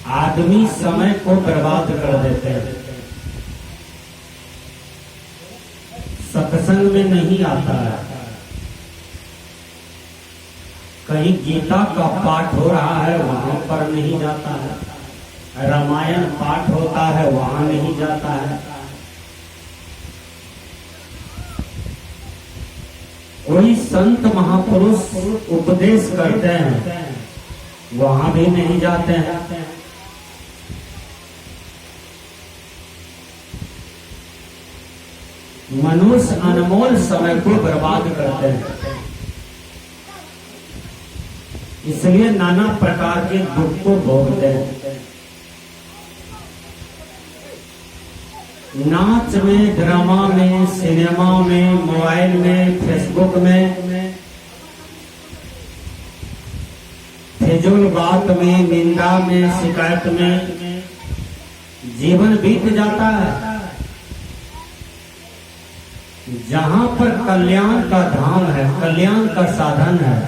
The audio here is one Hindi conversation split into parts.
आदमी समय को बर्बाद कर देते हैं, सत्संग में नहीं आता है। कहीं गीता का पाठ हो रहा है वहां पर नहीं जाता है, रामायण पाठ होता है वहां नहीं जाता है, कोई संत महापुरुष उपदेश करते हैं वहां भी नहीं जाते हैं। मनुष्य अनमोल समय को बर्बाद करते हैं, इसलिए नाना प्रकार के दुख को भोगते हैं। नाच में, ड्रामा में, सिनेमा में, मोबाइल में, फेसबुक में, फिजूल बात में, निंदा में, शिकायत में जीवन बीत जाता है। जहां पर कल्याण का धाम है, कल्याण का साधन है,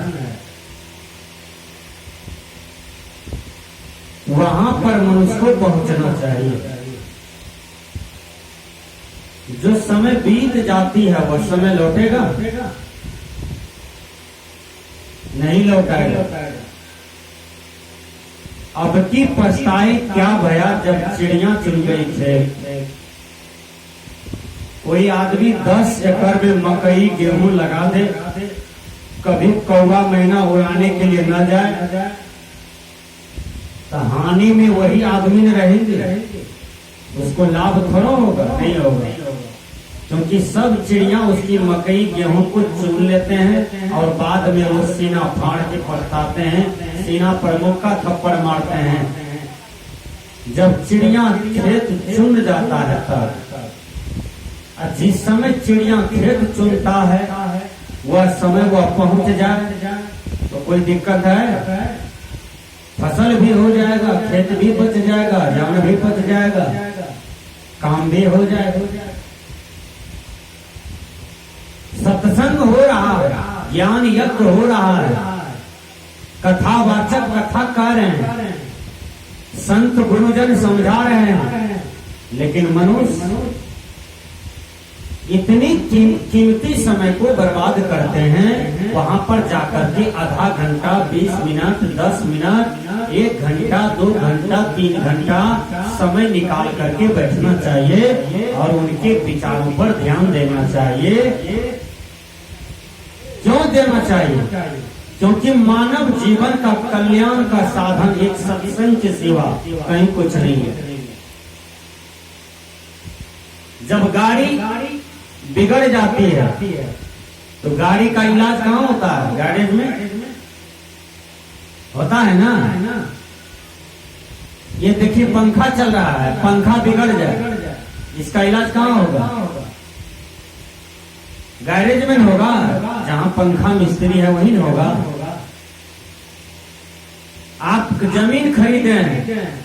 वहां पर मनुष्य को पहुंचना चाहिए। जो समय बीत जाती है वह समय लौटेगा? नहीं लौटाएगा। अब की पछताई क्या भया जब चिड़िया चुन गई थे। कोई आदमी 10 एकड़ में मकई गेहूं लगा दे, कभी कौवा मैना उड़ाने के लिए न जाए तो हानि में वही आदमी न रहेंगे, उसको लाभ थोड़ा होगा? नहीं होगा, क्योंकि सब चिड़िया उसकी मकई गेहूं को चुन लेते हैं और बाद में वो सीना फाड़ के पलटाते हैं, सीना पर मुक्का थप्पड़ मारते हैं। जब चिड़िया खेत चुन जाता है तब, जिस समय चिड़िया खेत चुनता है वह समय वह पहुंच जाए तो कोई दिक्कत है? फसल भी हो जाएगा, खेत भी बच जाएगा, जान भी बच जाएगा, काम भी हो जाएगा। सत्संग हो रहा है, ज्ञान यज्ञ हो रहा है, कथावाचक कथा कह रहे हैं, संत गुरुजन समझा रहे हैं, लेकिन मनुष्य इतनी कीमती समय को बर्बाद करते हैं। वहां पर जाकर के आधा घंटा, 20 मिनट, 10 मिनट, 1 घंटा, 2 घंटा, 3 घंटा समय निकाल करके बैठना चाहिए और उनके विचारों पर ध्यान देना चाहिए। क्यों देना चाहिए? क्योंकि मानव जीवन का कल्याण का साधन एक सत्संग के सिवा कहीं कुछ नहीं है। जब गाड़ी बिगड़ जाती है तो गाड़ी का इलाज कहाँ होता है? गैरेज में होता है ना। ये देखिए पंखा चल रहा है, पंखा बिगड़ जाए, इसका इलाज कहाँ होगा? गैरेज में होगा, जहां पंखा मिस्त्री है वहीं होगा। आप जमीन खरीदे हैं,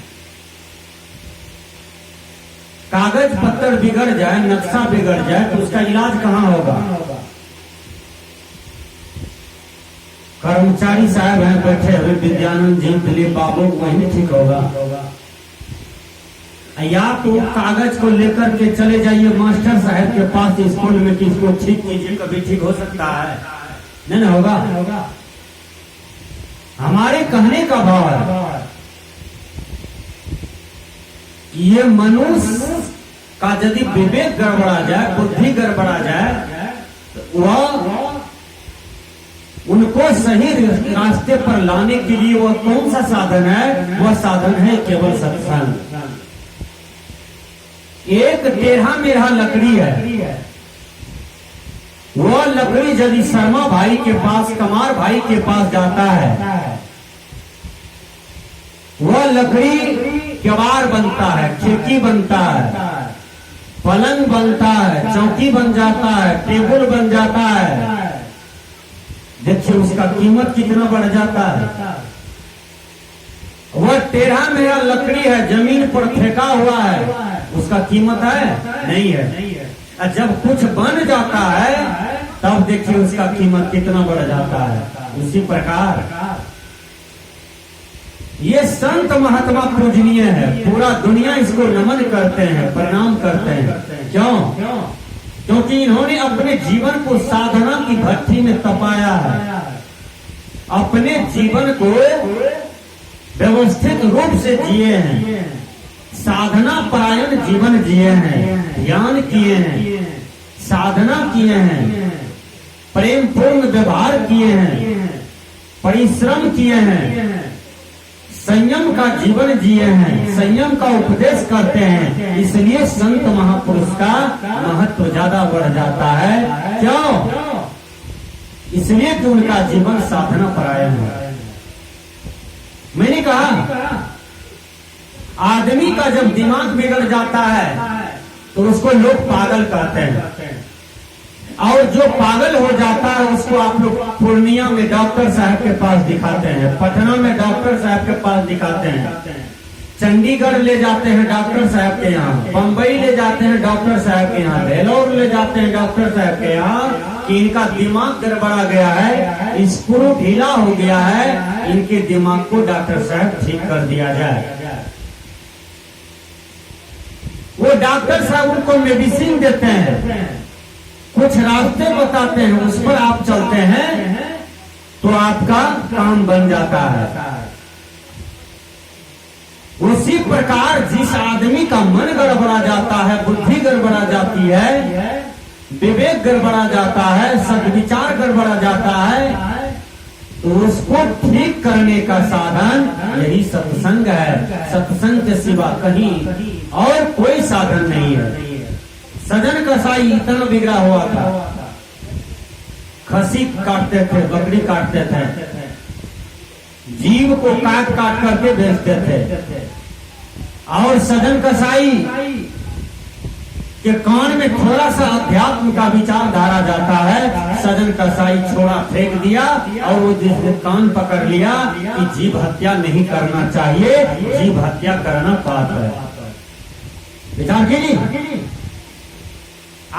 कागज पत्तर बिगड़ जाए, नक्शा बिगड़ जाए तो उसका इलाज कहाँ होगा? कर्मचारी साहब हैं बैठे हुए विद्यानंद जी, दिलीप बाबू, वहीं ठीक होगा। या तो कागज को लेकर के चले जाइए मास्टर साहब के पास स्कूल में कि इसको ठीक कीजिए, कभी ठीक हो सकता है, नहीं होगा। हमारे कहने का भाव है ये मनुष्य का यदि विवेक गड़बड़ा जाए, बुद्धि गड़बड़ा जाए, तो वह उनको सही रास्ते पर लाने के लिए वह कौन सा साधन है? वह साधन है केवल सत्संग। एक टेढ़ा मेढ़ा लकड़ी है, वह लकड़ी यदि शर्मा भाई के पास, कमार भाई के पास जाता है, वह लकड़ी केवाड़ बनता है, खिड़की बनता है, पलंग बनता है, चौकी बन जाता है, टेबल बन जाता है। देखिए उसका कीमत कितना बढ़ जाता है। वह टेढ़ा मेढ़ा लकड़ी है, जमीन पर फेंका हुआ है, उसका कीमत है? नहीं है। और जब कुछ बन जाता है तब देखिए उसका कीमत कितना बढ़ जाता है। उसी प्रकार ये संत महात्मा पूजनीय है, पूरा दुनिया इसको नमन करते हैं, प्रणाम करते हैं। क्यों? क्योंकि इन्होंने अपने जीवन को साधना की भट्ठी में तपाया है, अपने जीवन को व्यवस्थित रूप से जिए हैं, साधना परायण जीवन जिए हैं, ध्यान किए हैं, साधना किए हैं, प्रेम पूर्ण व्यवहार किए हैं, परिश्रम किए हैं, संयम का जीवन जिए हैं, संयम का उपदेश करते हैं। इसलिए संत महापुरुष का महत्व ज्यादा बढ़ जाता है। क्यों? इसलिए कि उनका जीवन साधना परायण है। मैंने कहा आदमी का जब दिमाग बिगड़ जाता है तो उसको लोग पागल कहते हैं, और जो पागल हो जाता है उसको आप लोग पूर्णिया में डॉक्टर साहब के पास दिखाते हैं, पटना में डॉक्टर साहब के पास दिखाते हैं, चंडीगढ़ ले जाते हैं डॉक्टर साहब के यहाँ, बम्बई ले जाते हैं डॉक्टर साहब के यहाँ, बेलोर ले जाते हैं डॉक्टर साहब के यहाँ, कि इनका दिमाग गड़बड़ा गया है, स्क्रू ढीला हो गया है, इनके दिमाग को डॉक्टर साहब ठीक कर दिया जाए। वो डॉक्टर साहब उनको मेडिसिन देते हैं, कुछ रास्ते बताते हैं, उस पर आप चलते हैं तो आपका काम बन जाता है। उसी प्रकार जिस आदमी का मन गड़बड़ा जाता है, बुद्धि गड़बड़ा जाती है, विवेक गड़बड़ा जाता है, सद्विचार गड़बड़ा जाता है, तो उसको ठीक करने का साधन यही सत्संग है। सत्संग के सिवा कहीं और कोई साधन नहीं है। सजन कसाई इतना बिगड़ा हुआ था, खसी काटते थे, बकरी काटते थे, जीव को काट काट करके बेचते थे, और सजन कसाई के कान में थोड़ा सा अध्यात्म का विचारधारा जाता है, सजन कसाई छोड़ा फेंक दिया, और वो जिसने कान पकड़ लिया कि जीव हत्या नहीं करना चाहिए, जीव हत्या करना पाप है। विचार कीजिए,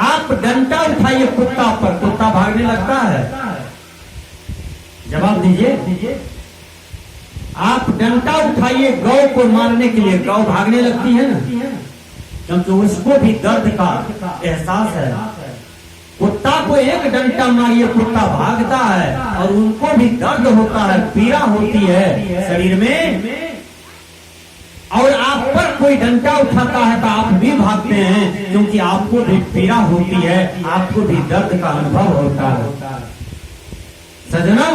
आप डंडा उठाइए कुत्ता पर, कुत्ता भागने लगता है? जवाब दीजिए। आप डंडा उठाइए गौ को मारने के लिए, गौ भागने लगती है ना, क्योंकि उसको भी दर्द का एहसास है। कुत्ता को एक डंडा मारिए, कुत्ता भागता है, और उनको भी दर्द होता है, पीड़ा होती है शरीर में, और आप पर कोई डंडा उठाता है तो आप भी भागते हैं, क्योंकि आपको भी पीड़ा होती है, आपको भी दर्द का अनुभव होता है। सजनों,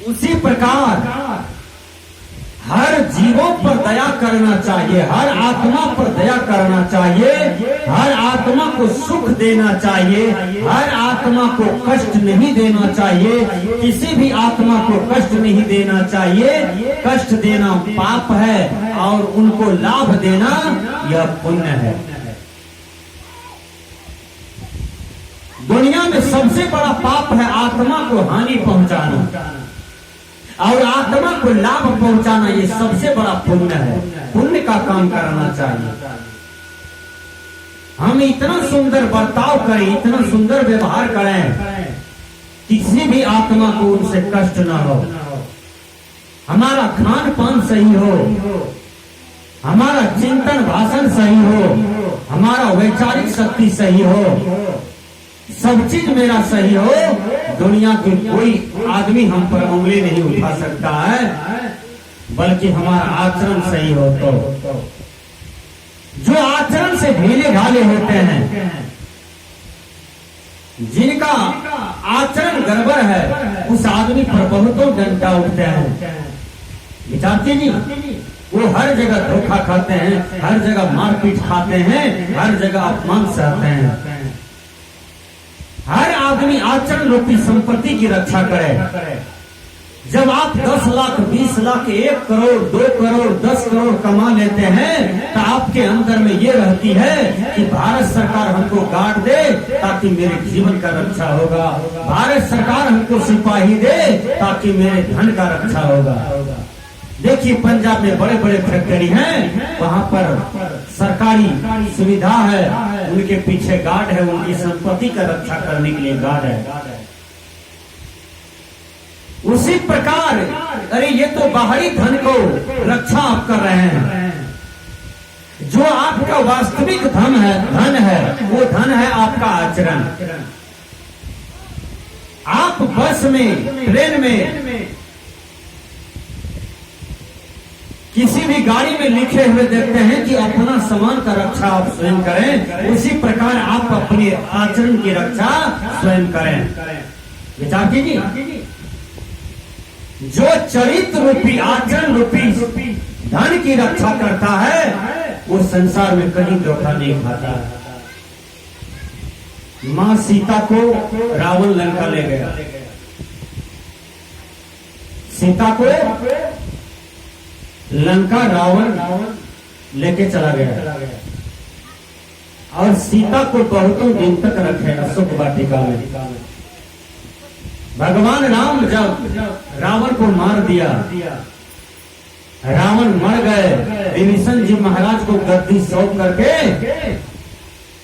उसी प्रकार हर जीवों पर दया करना चाहिए, हर आत्मा पर दया करना चाहिए, हर आत्मा को सुख देना चाहिए, हर आत्मा को कष्ट नहीं देना चाहिए, किसी भी आत्मा को कष्ट नहीं देना चाहिए। कष्ट देना पाप है और उनको लाभ देना यह पुण्य है। दुनिया में सबसे बड़ा पाप है आत्मा को हानि पहुंचाना, और आत्मा को लाभ पहुंचाना ये सबसे बड़ा पुण्य है। पुण्य का काम करना चाहिए। हम इतना सुंदर बर्ताव करें, इतना सुंदर व्यवहार करें, किसी भी आत्मा को उनसे कष्ट ना हो, हमारा खान पान सही हो, हमारा चिंतन भाषण सही हो, हमारा वैचारिक शक्ति सही हो, सब चीज मेरा सही हो, दुनिया के कोई आदमी हम पर उंगली नहीं उठा सकता है, बल्कि हमारा आचरण सही हो। तो जो आचरण से ढीले ढाले होते हैं, जिनका आचरण गड़बड़ है, उस आदमी पर बहुतों डंडा उठते हैं। विचारती जी, वो हर जगह धोखा खाते हैं, हर जगह मारपीट खाते हैं, हर जगह अपमान सहते हैं। हर आदमी आचरण रूपी संपत्ति की रक्षा करे। जब आप 10 लाख, 20 लाख, 1 करोड़, 2 करोड़, 10 करोड़ कमा लेते हैं, तो आपके अंदर में ये रहती है कि भारत सरकार हमको गार्ड दे ताकि मेरे जीवन का रक्षा होगा, भारत सरकार हमको सिपाही दे ताकि मेरे धन का रक्षा होगा। देखिए पंजाब में बड़े बड़े फैक्ट्री हैं, वहाँ पर सरकारी सुविधा है, उनके पीछे गार्ड है, उनकी संपत्ति का रक्षा करने के लिए गार्ड है। उसी प्रकार अरे ये तो बाहरी धन को रक्षा आप कर रहे हैं, जो आपका वास्तविक धन है वो धन है आपका आचरण। आप बस में, ट्रेन में, किसी भी गाड़ी में लिखे हुए देखते हैं कि अपना सामान का रक्षा आप स्वयं करें, उसी प्रकार आप अपने आचरण की रक्षा स्वयं करें। विचार कीजिए, जो चरित्र रूपी, आचरण रूपी धन की रक्षा करता है वो संसार में कहीं धोखा नहीं खाता। मां सीता को रावण लंका ले गया, सीता को लंका रावण लेके चला गया और सीता को बहुतों दिन तक रखे अशोक वाटिका में। भगवान राम जब रावण को मार दिया, रावण मर गए, विभीषण जी महाराज को गद्दी सौंप करके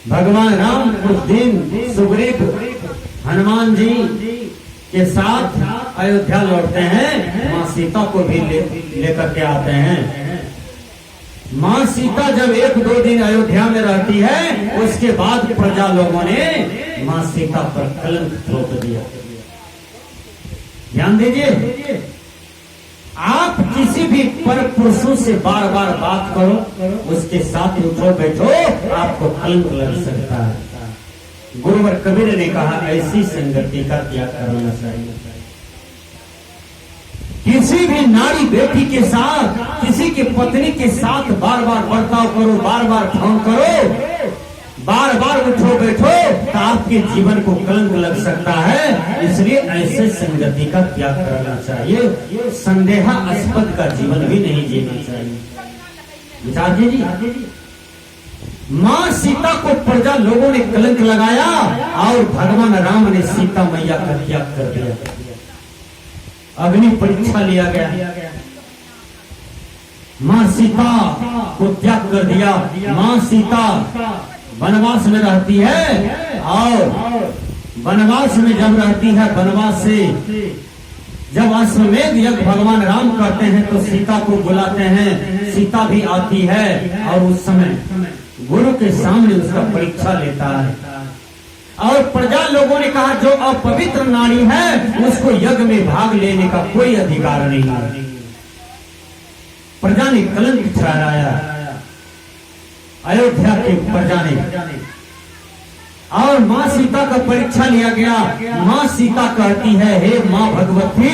भगवान राम उस दिन सुग्रीव हनुमान जी के साथ अयोध्या लौटते हैं। मां सीता को भी लेकर के आते हैं। मां सीता जब 1-2 दिन अयोध्या में रहती है, उसके बाद प्रजा लोगों ने मां सीता पर कलंक थोप दिया। ध्यान दीजिए, आप किसी भी पर पुरुषों से बार बार बात करो, उसके साथ उठो बैठो, आपको कलंक लग सकता है। गुरुवर कबीर ने कहा ऐसी संगति का त्याग करना चाहिए। किसी भी नारी बेटी के साथ, किसी की पत्नी के साथ बार बार बर्ताव करो, बार बार फोन करो, बार बार उठो बैठो, तो आपके जीवन को कलंक लग सकता है। इसलिए ऐसे संगति का त्याग करना चाहिए। संदेहास्पद का जीवन भी नहीं जीना चाहिए। विचार कीजिए, मां सीता को प्रजा लोगों ने कलंक लगाया और भगवान राम ने सीता मैया का त्याग कर दिया। अग्नि परीक्षा लिया गया, मां सीता को त्याग कर दिया। मां सीता वनवास में रहती है और वनवास में जब रहती है, वनवास से जब अश्वमेध यज्ञ भगवान राम करते हैं तो सीता को बुलाते हैं, सीता भी आती है और उस समय गुरु के सामने उसका परीक्षा लेता है। और प्रजा लोगों ने कहा जो अपवित्र नारी है उसको यज्ञ में भाग लेने का कोई अधिकार नहीं है। प्रजा ने कलंक ठहराया, अयोध्या के प्रजा ने, और मां सीता का परीक्षा लिया गया। मां सीता कहती है, हे मां भगवती,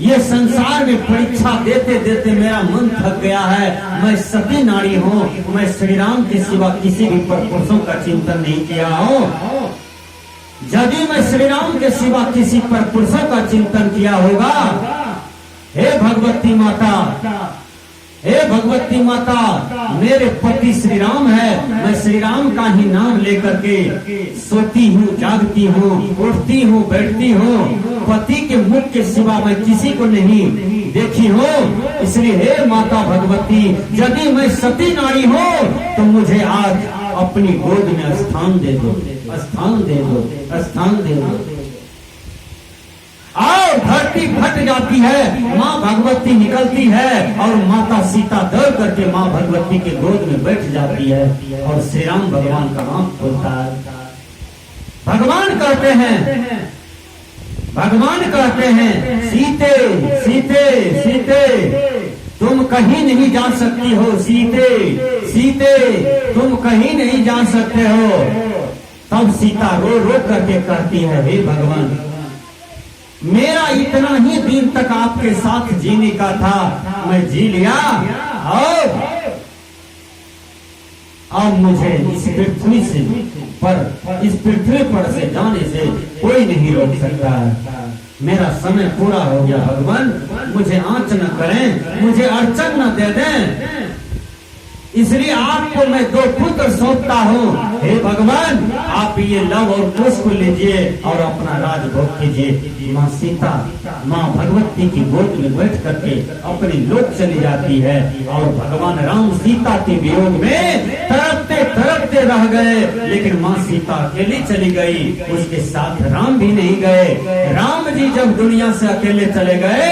ये संसार में परीक्षा देते देते मेरा मन थक गया है। मैं सती नारी हूँ, मैं श्री राम के सिवा किसी भी पुरुषों का चिंतन नहीं किया हूँ। यदि मैं श्री राम के सिवा किसी पर पुरुषों का चिंतन किया होगा, हे भगवती माता, हे भगवती माता, मेरे पति श्री राम है, मैं श्री राम का ही नाम लेकर के सोती हूँ, जागती हूँ, उठती हूँ, बैठती हूँ, पति के मुख के सिवा मैं किसी को नहीं देखी हूँ। इसलिए हे माता भगवती, यदि मैं सती नारी हूँ तो मुझे आज अपनी गोद में स्थान दे दो, स्थान दे दो, स्थान दे दो। और धरती फट जाती है, माँ भगवती निकलती है और माता सीता दौड़ करके माँ भगवती के गोद में बैठ जाती है और श्री राम भगवान का नाम खोलता है। भगवान कहते हैं सीते सीते सीते तुम कहीं नहीं जा सकती हो, सीते सीते तुम कहीं नहीं जा सकते हो। तब सीता रो रो करके कहती है, हे भगवान, मेरा इतना ही दिन तक आपके साथ जीने का था, मैं जी लिया और अब मुझे इस पृथ्वी से इस पृथ्वी पर से जाने से कोई नहीं रोक सकता है। मेरा समय पूरा हो गया। भगवान मुझे आंच न करें, मुझे अड़चन न दे दें। इसलिए आपको मैं 2 पुत्र सौंपता हूँ। हे भगवान, आप ये लव और कुश को लीजिए और अपना राजभोग कीजिए। माँ सीता माँ भगवती की गोद में बैठ करके अपने लोक चली जाती है और भगवान राम सीता के वियोग में तड़पते तड़पते रह गए। लेकिन माँ सीता अकेली चली गई, उसके साथ राम भी नहीं गए। राम जी जब दुनिया से अकेले चले गए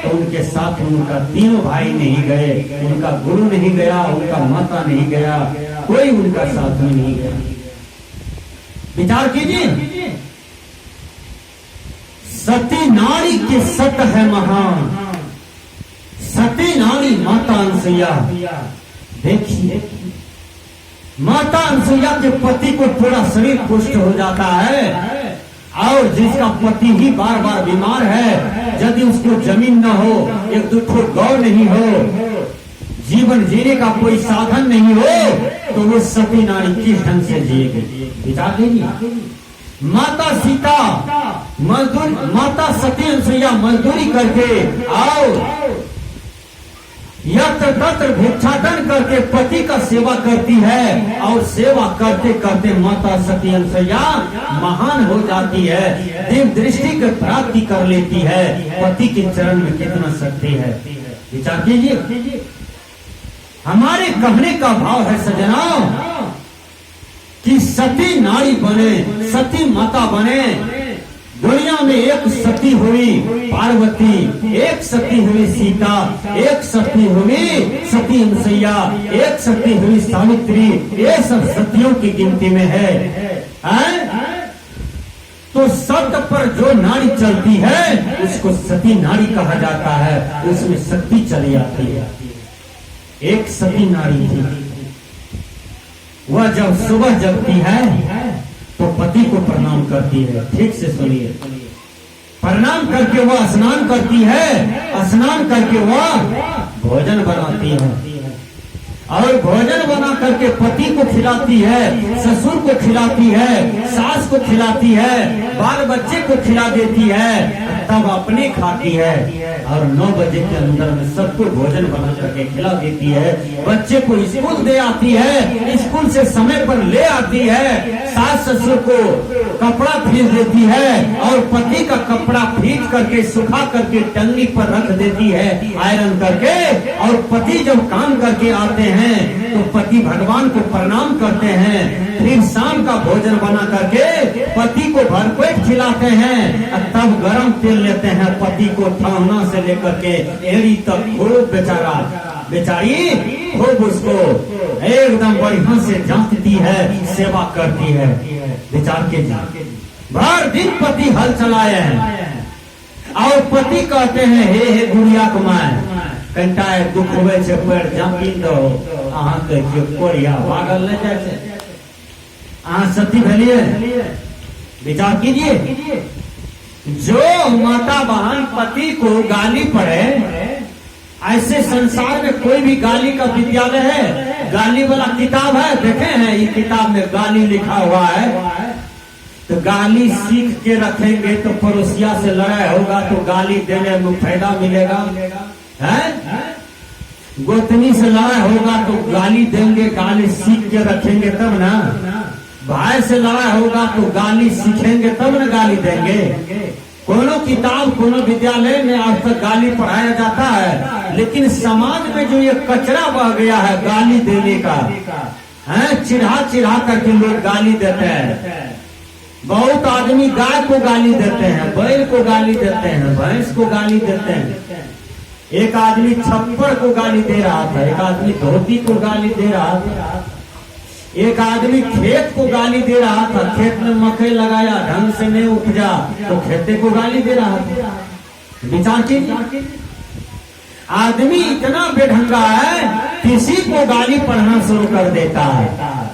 तो उनके साथ उनका तीनों भाई नहीं गए, उनका गुरु नहीं गया, उनका माता नहीं गया, कोई उनका साथ में नहीं गया। विचार कीजिए, सती नारी के सत है महान, सती नारी माता अनसुईया। देखिए, माता अनसुईया के पति को थोड़ा शरीर पुष्ट हो जाता है और जिसका पति ही बार बार बीमार है, यदि उसको जमीन न हो, एक दूठो गौ नहीं हो, जीवन जीने का कोई साधन नहीं हो, तो वो सती नारी किस ढंग से जिएगी? विचार कीजिए। माता सीता मजदूर, माता सती अनसुईया मजदूरी करके और यत्र तत्र भिक्षाटन करके पति का सेवा करती है और सेवा करते करते माता सती अनसुईया महान हो जाती है, दिव्य दृष्टि की प्राप्ति कर लेती है। पति के चरण में कितना शक्ति है, विचार कीजिए। हमारे कहने का भाव है सजनाओ कि सती नारी बने, सती माता बने। दुनिया में एक सती हुई पार्वती, एक सती हुई सीता, एक सती हुई सती अनसुईया, एक सती हुई सावित्री। ये सब सतियों की गिनती में है। तो सत्य पर जो नारी चलती है उसको सती नारी कहा जाता है, उसमें शक्ति चली आती है। एक सती नारी थी, वह जब सुबह जगती है तो पति को प्रणाम करती है। ठीक से सुनिए, प्रणाम करके वह स्नान करती है, स्नान करके वह भोजन बनाती है और भोजन बना करके पति को खिलाती है, ससुर को खिलाती है, सास को खिलाती है, बाल बच्चे को खिला देती है, तब अपने खाती है और 9 बजे के अंदर में सबको भोजन बना करके खिला देती है। बच्चे को स्कूल दे आती है, स्कूल से समय पर ले आती है, सास ससुर को कपड़ा खींच देती है और पति का कपड़ा खींच करके सुखा करके टंगनी पर रख देती है आयरन करके। और पति जब काम करके आते हैं तो पति भगवान को प्रणाम करते हैं, फिर शाम का भोजन बना करके पति को भरपेट खिलाते हैं, तब गरम तेल लेते हैं, पति को ठहना से लेकर के एड़ी तक खूब बेचारी खूब उसको एकदम बढ़िया से जांचती है, सेवा करती है। विचार कीजिए, भर दिन पति हल चलाए हैं और पति कहते हैं हे गुड़िया कुमार कंटा दुख होवे छे पर जापी दो, अहाँ के कोरिया पागल नहीं जाए, अहाँ सती भेलिए। विचार कीजिए, जो माता बहन पति को गाली पड़े, ऐसे संसार में कोई भी गाली का विद्यालय है? गाली वाला किताब है? देखे हैं ये किताब में गाली लिखा हुआ है, तो गाली सीख के रखेंगे तो पड़ोसिया से लड़ाई होगा तो गाली देने में फायदा मिलेगा है? गोतनी से लड़ाई होगा तो गाली देंगे, गाली सीख के रखेंगे तब ना। भाई से लड़ाई होगा तो गाली सीखेंगे तब ना गाली देंगे। कोनो किताब कोनो विद्यालय में आज तक गाली पढ़ाया जाता है, लेकिन समाज में जो ये कचरा बह गया है गाली देने का है, चिढ़ा चिढ़ा करके लोग गाली देते हैं। बहुत आदमी गाय को गाली देते हैं, बैल को गाली देते हैं, भैंस को गाली देते हैं। एक आदमी छप्पड़ को गाली दे रहा था, एक आदमी धोती को गाली दे रहा था, एक आदमी खेत को गाली दे रहा था, खेत में मकई लगाया ढंग से नहीं उपजा तो खेते को गाली दे रहा था। विचार कीजिए, आदमी इतना बेढंगा है किसी को गाली पढ़ना शुरू कर देता है।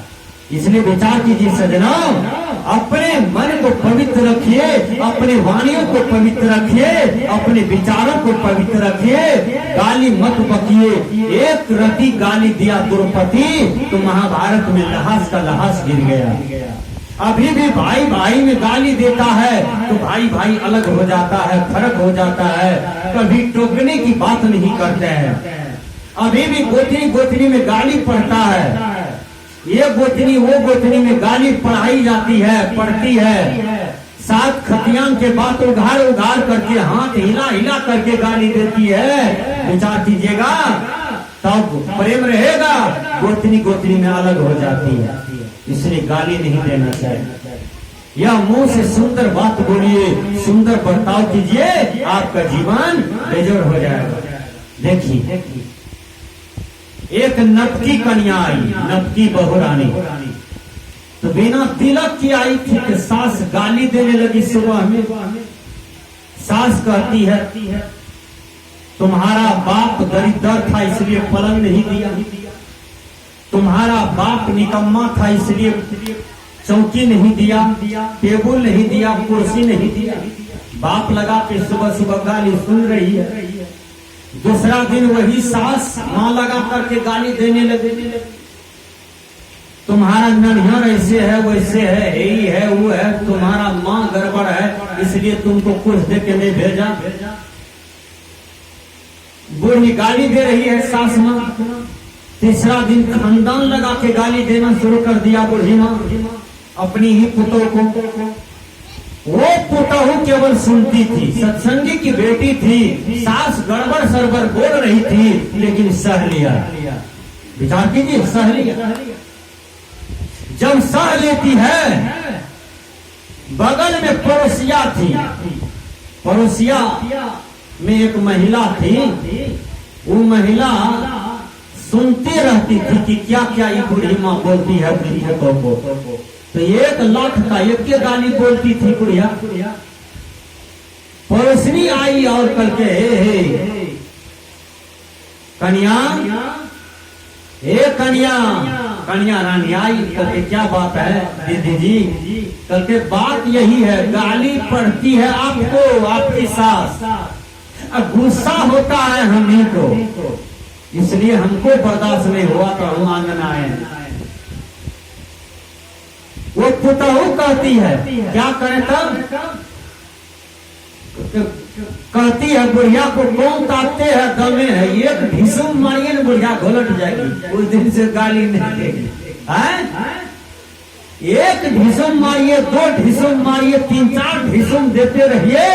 इसलिए विचार कीजिए सजनों, अपने मन को पवित्र रखिए, अपने वाणियों को पवित्र रखिए, अपने विचारों को पवित्र रखिए, गाली मत बकिए। एक रति गाली दिया द्रौपदी तो महाभारत में लहास का लहास गिर गया। अभी भी भाई भाई में गाली देता है तो भाई भाई अलग हो जाता है, फर्क हो जाता है, कभी टोकने की बात नहीं करते हैं। अभी भी गोतनी गोतनी में गाली पड़ता है। ये गोतनी वो गोतनी में गाली पढ़ाई जाती है, पढ़ती है। सात खतियान के बात उघाड़ उघाड़ करके हाथ हिला हिला करके गाली देती है। विचार कीजिएगा, तब प्रेम रहेगा। गोतनी गोतनी में अलग हो जाती है, इसलिए गाली नहीं देना चाहिए। या मुंह से सुंदर बात बोलिए, सुंदर बर्ताव कीजिए, आपका जीवन बेजोड़ हो जाएगा। देखिए, एक नपकी कन्या आई, नपकी बहुरानी, तो बिना तिलक की आई थी कि सास गाली देने लगी सुबह में। सास कहती है, तुम्हारा बाप दरिद्र था इसलिए पलंग नहीं दिया, तुम्हारा बाप निकम्मा था इसलिए चौकी नहीं दिया, टेबल नहीं दिया, कुर्सी नहीं दिया। बाप लगा के सुबह सुबह गाली सुन रही है। दूसरा दिन वही सास माँ लगा करके गाली देने लगे, तुम्हारा ननिहार ऐसे है वैसे है, यही है वो है, तुम्हारा माँ गड़बड़ है इसलिए तुमको कुछ दे के नहीं भेजा। बूढ़ी गाली दे रही है सास माँ। तीसरा दिन खानदान लगा के गाली देना शुरू कर दिया बूढ़ी माँ अपनी ही पुतों को। वो पुतहू केवल सुनती थी, सत्संगी की बेटी थी, सास गड़बड़ सरबर बोल रही थी लेकिन सह लिया। विचार कीजिए, सह लिया। जब सह लेती है, बगल में पड़ोसिया थी, पड़ोसिया में एक महिला थी। वो महिला सुनती रहती थी कि क्या क्या ये बूढ़ी माँ बोलती है पुतों को। तो 1 लाख का एक गाली बोलती थी बुढ़िया। पड़ोसनी आई और कल के हे कन्या, हे कन्या, कन्या रानी आई। कल के क्या बात है दीदी जी? कल के बात यही है, गाली पड़ती है आपको आपकी सास, अब गुस्सा होता है हमही को, इसलिए हमको बर्दाश्त नहीं हुआ तो हम आंगन आए। वो पुतहू कहती है, क्या करें तब? कहती है बुढ़िया को कौन ताकते हैं दमे है, एक ढिसुम मारिए न बुढ़िया घोलट जाएगी। उस दिन से गाली नहीं देगी। एक ढिसुम मारिए, 2 ढिसुम मारिए, 3-4 ढिसुम देते रहिए,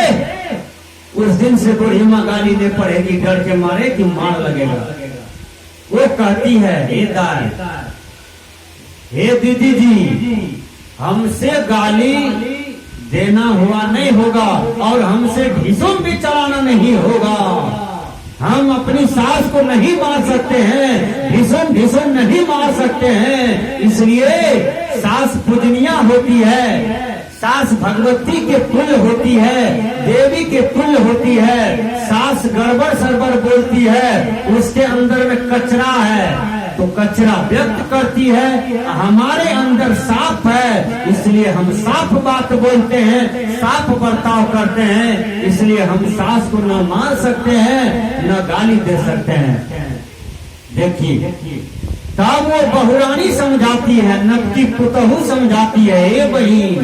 उस दिन से बुढ़ी माँ गाली नहीं पड़ेगी, डर के मारे कि मार लगेगा। वो कहती है, हे दाई, हे दीदी जी, हमसे गाली देना हुआ नहीं होगा और हमसे ढिसुम भी चलाना नहीं होगा। हम अपनी सास को नहीं मार सकते हैं, ढिसुम ढिसुम नहीं मार सकते हैं, इसलिए सास पूजनीय होती है, सास भगवती के तुल्य होती है, देवी के तुल्य होती है। सास गड़बड़ सरबड़ बोलती है, उसके अंदर में कचरा है तो कचरा व्यक्त करती है, हमारे अंदर साफ है इसलिए हम साफ बात बोलते हैं, साफ बर्ताव करते हैं, इसलिए हम सास को न मार सकते हैं न गाली दे सकते हैं। देखिए, तब वो बहुरानी समझाती है, नबकी पुतहू समझाती है, ए बहिन